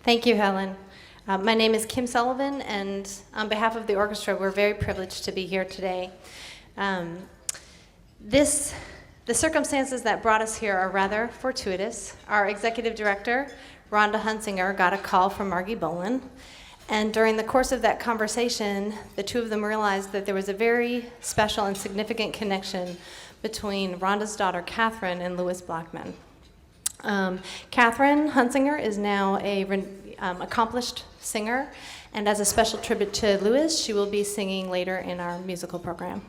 Thank you, Helen. My name is Kim Sullivan, and on behalf of the orchestra, we're very privileged to be here today. The circumstances that brought us here are rather fortuitous. Our executive director, Rhonda Hunsinger, got a call from Margie Boland, and during the course of that conversation, the two of them realized that there was a very special and significant connection between Rhonda's daughter, Catherine, and Lewis Blackman. Catherine Hunsinger is now an accomplished singer, and as a special tribute to Lewis, she will be singing later in our musical program.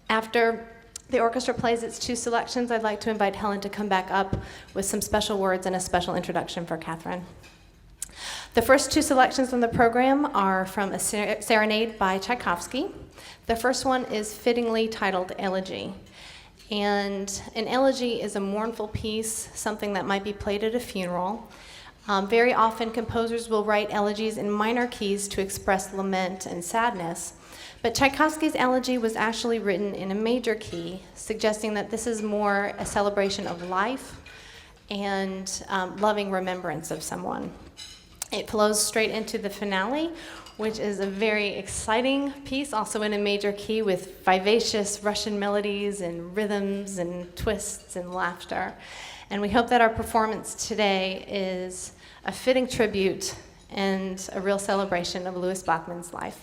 After the orchestra plays its two selections, I'd like to invite Helen to come back up with some special words and a special introduction for Catherine. The first two selections on the program are from a serenade by Tchaikovsky. The first one is fittingly titled Elegy. And an elegy is a mournful piece, something that might be played at a funeral. Very often, composers will write elegies in minor keys to express lament and sadness. But Tchaikovsky's elegy was actually written in a major key, suggesting that this is more a celebration of life and loving remembrance of someone. It flows straight into the finale, which is a very exciting piece, also in a major key with vivacious Russian melodies and rhythms and twists and laughter. And we hope that our performance today is a fitting tribute and a real celebration of Lewis Blackman's life.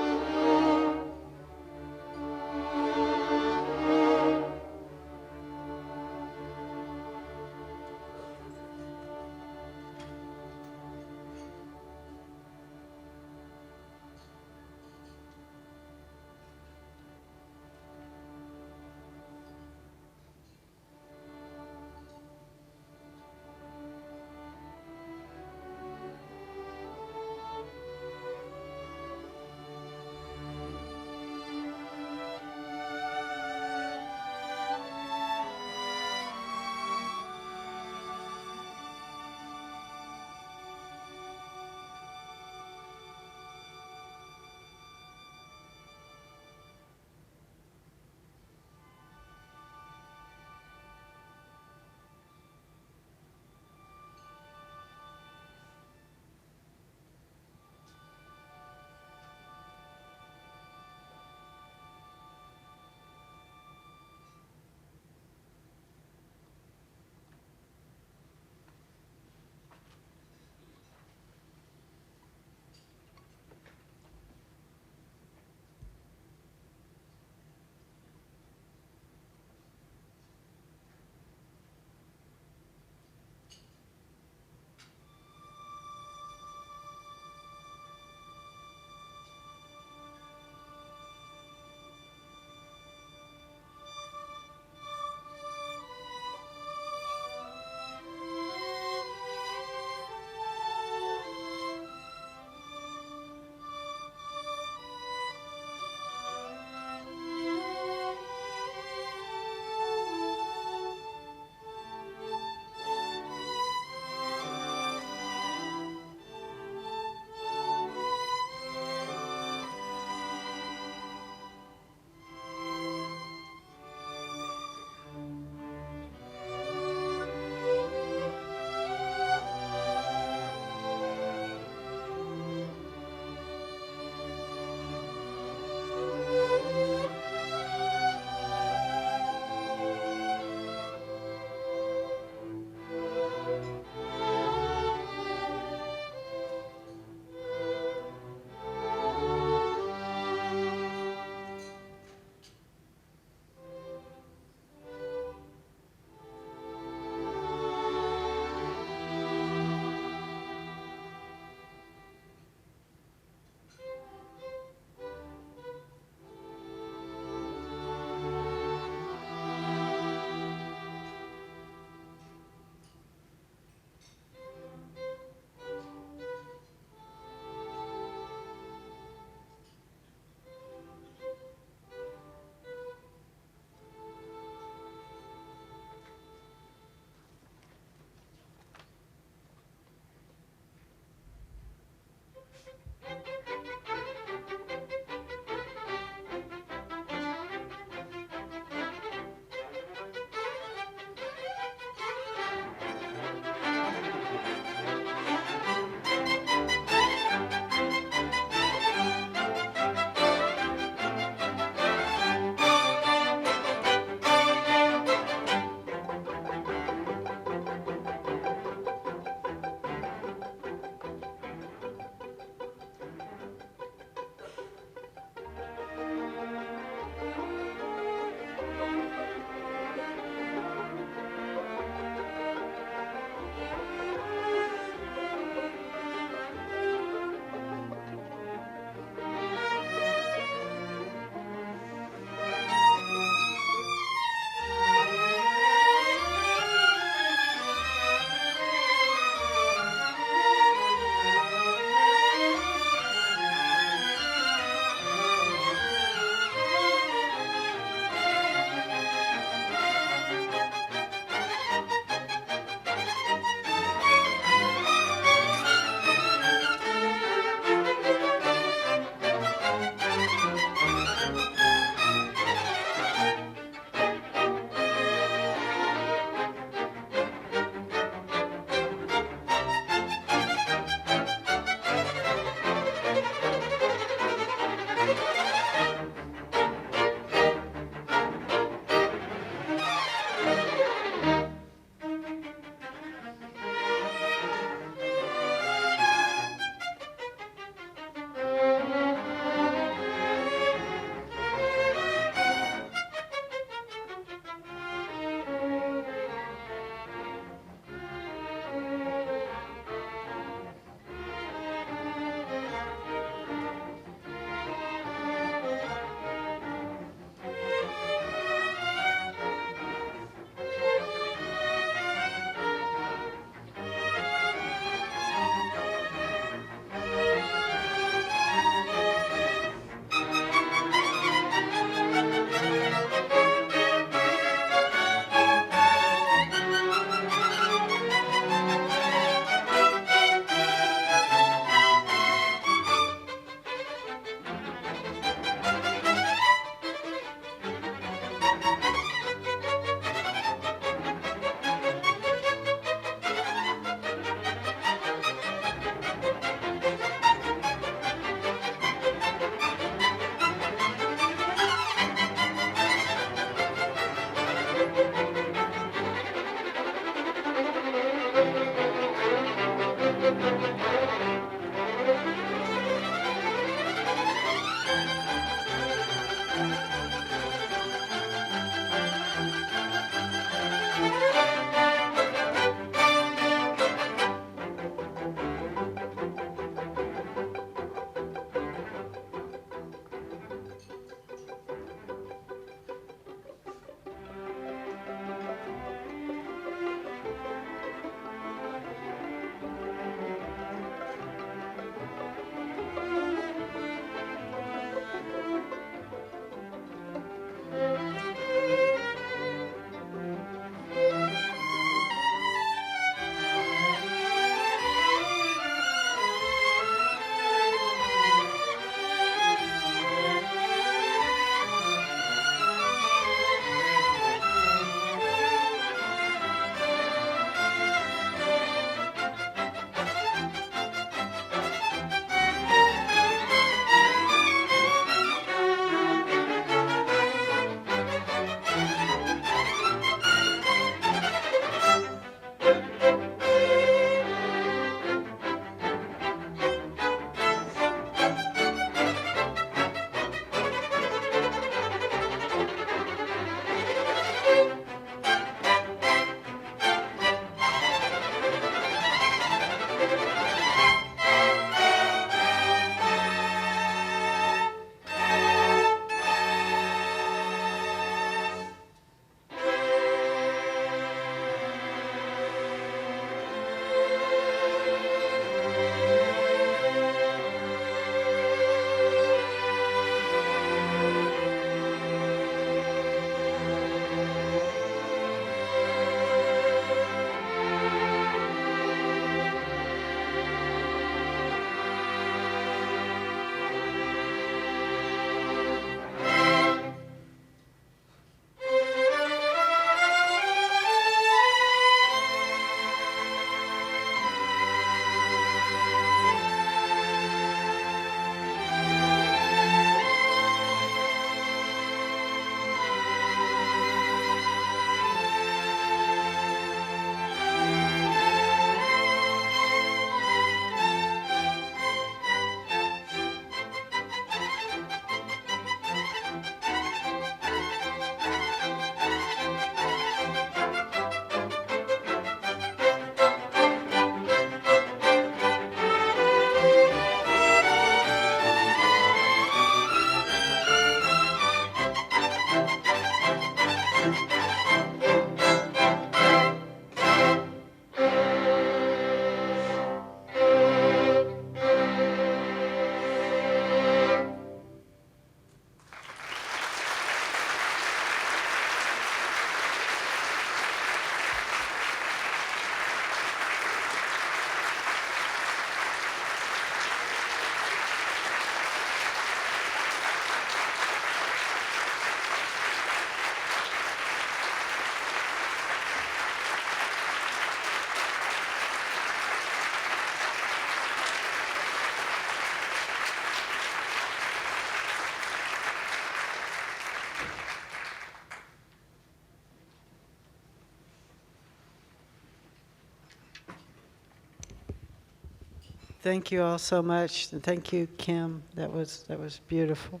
Thank you all so much, and thank you, Kim. That was beautiful.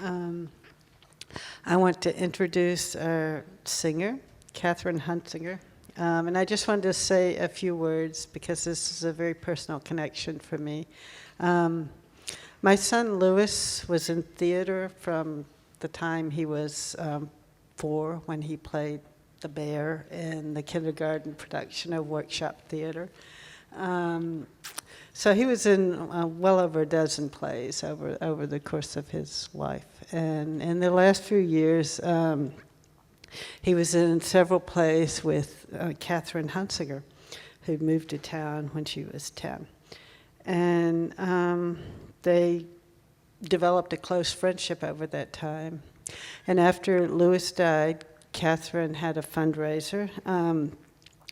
I want to introduce our singer, Catherine Hunsinger. And I just wanted to say a few words because this is a very personal connection for me. My son Lewis was in theater from the time he was 4 when he played the bear in the kindergarten production of Workshop Theater. So he was in well over a dozen plays over the course of his life. And in the last few years, he was in several plays with Catherine Hunsinger, who moved to town when she was 10. And they developed a close friendship over that time. And after Lewis died, Catherine had a fundraiser,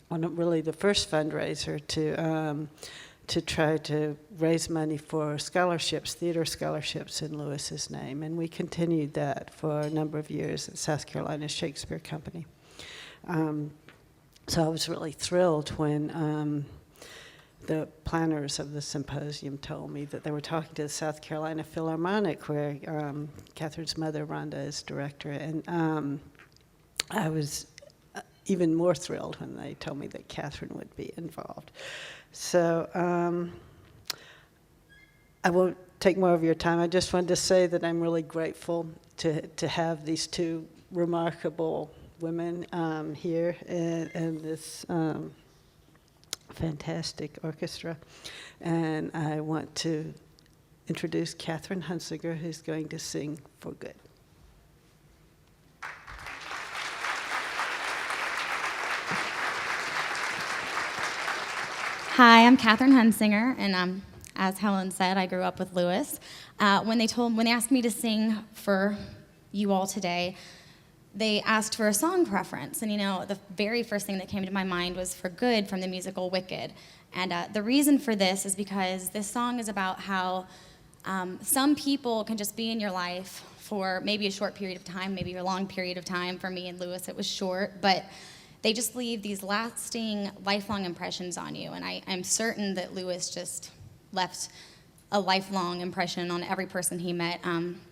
really the first fundraiser to try to raise money for scholarships, theater scholarships in Lewis's name. And we continued that for a number of years at South Carolina Shakespeare Company. So I was really thrilled when the planners of the symposium told me that they were talking to the South Carolina Philharmonic, where Catherine's mother, Rhonda, is director. And I was even more thrilled when they told me that Catherine would be involved. So I won't take more of your time. I just wanted to say that I'm really grateful to have these two remarkable women here in this fantastic orchestra. And I want to introduce Catherine Hunsinger, who's going to sing For Good. Hi, I'm Catherine Hunsinger, and as Helen said, I grew up with Lewis. When they asked me to sing for you all today, they asked for a song preference, and the very first thing that came to my mind was For Good from the musical Wicked. And the reason for this is because this song is about how some people can just be in your life for maybe a short period of time, maybe a long period of time. For me and Lewis, it was short, but they just leave these lasting, lifelong impressions on you. And I'm certain that Lewis just left a lifelong impression on every person he met.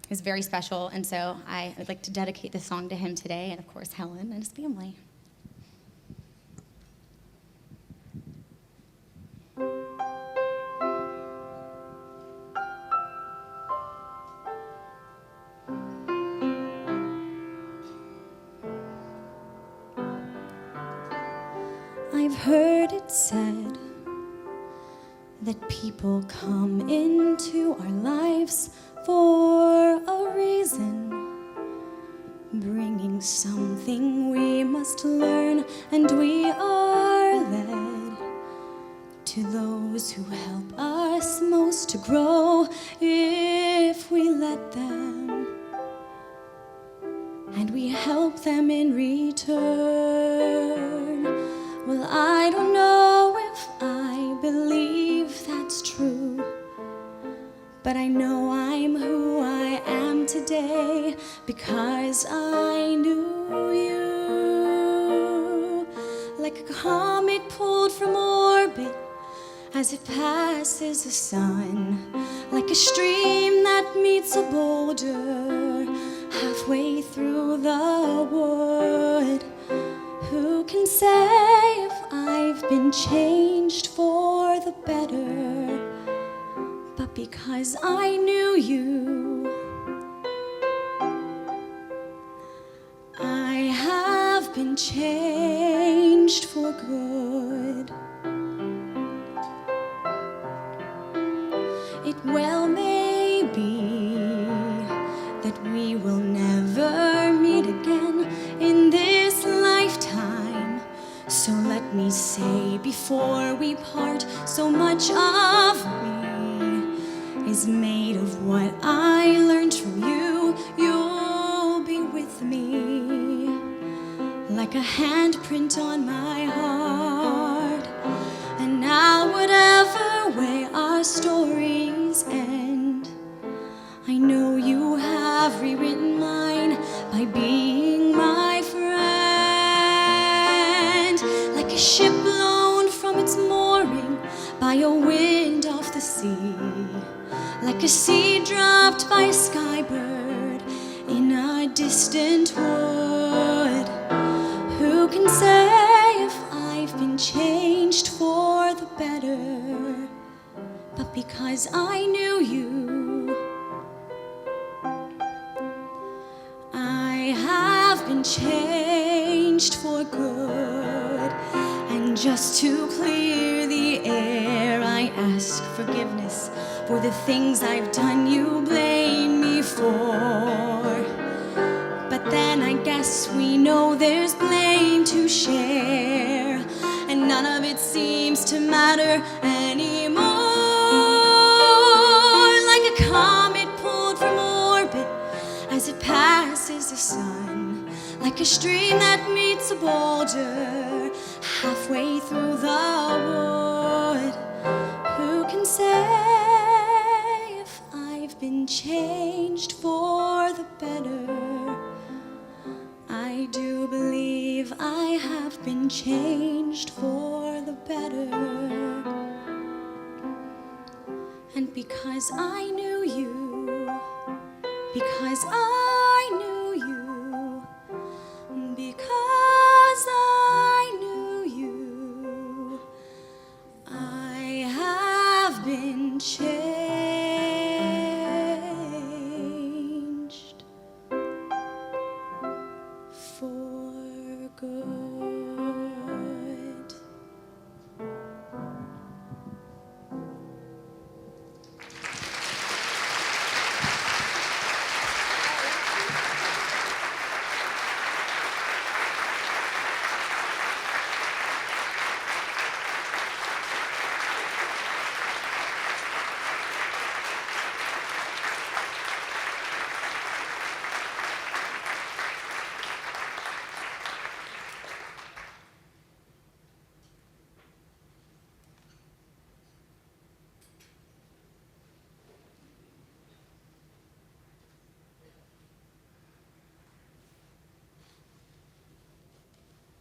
He's very special, and so I would like to dedicate this song to him today, and of course Helen and his family. I've heard it said that people come into our lives for a reason, bringing something we must learn, and we are led to those who help us most to grow if we let them, and we help them in return. Well, I don't know if I believe that's true, but I know I'm who I am today because I knew you. Like a comet pulled from orbit as it passes the sun, like a stream that meets a boulder halfway through the wood. Who can say if I've been changed for the better? But because I knew you, I have been changed for good. It well may be that we will never meet again in this lifetime. So let me say before we part, so much of me is made of what I learned from you. You'll be with me like a handprint on my heart. And now whatever way our stories end, I know you have rewritten mine by being my friend. Like a ship blown from its mooring by a wind off like a seed dropped by a skybird in a distant wood. Who can say if I've been changed for the better? But because I knew you, I have been changed for good. And just to clear the air, I ask forgiveness for the things I've done you blame me for. But then I guess we know there's blame to share, and none of it seems to matter anymore. Like a comet pulled from orbit as it passes the sun, like a stream that meets a boulder halfway through the wood. Who can say if I've been changed for the better? I do believe I have been changed for the better. And because I knew you, because I knew you, because I knew you, I have been changed for good.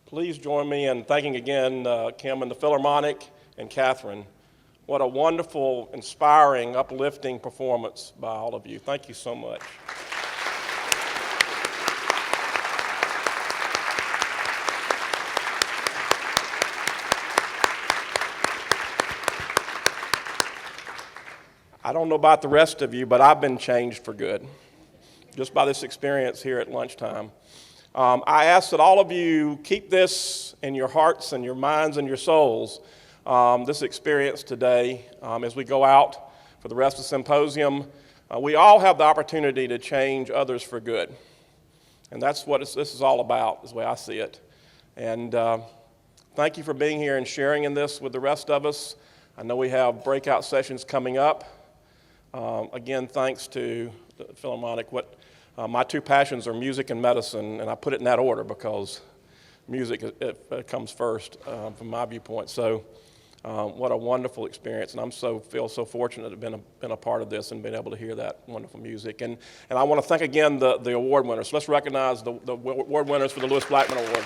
Please join me in thanking again Kim and the Philharmonic and Catherine. What a wonderful, inspiring, uplifting performance by all of you. Thank you so much. I don't know about the rest of you, but I've been changed for good just by this experience here at lunchtime. I ask that all of you keep this in your hearts and your minds and your souls, this experience today as we go out for the rest of the symposium. We all have the opportunity to change others for good. And that's what this is all about, is the way I see it. And thank you for being here and sharing in this with the rest of us. I know we have breakout sessions coming up. Again, thanks to the Philharmonic. My two passions are music and medicine, and I put it in that order because music it comes first from my viewpoint. So what a wonderful experience, and feel so fortunate to have been a part of this and been able to hear that wonderful music. And I want to thank again the award winners. So let's recognize the award winners for the Lewis Blackman Award.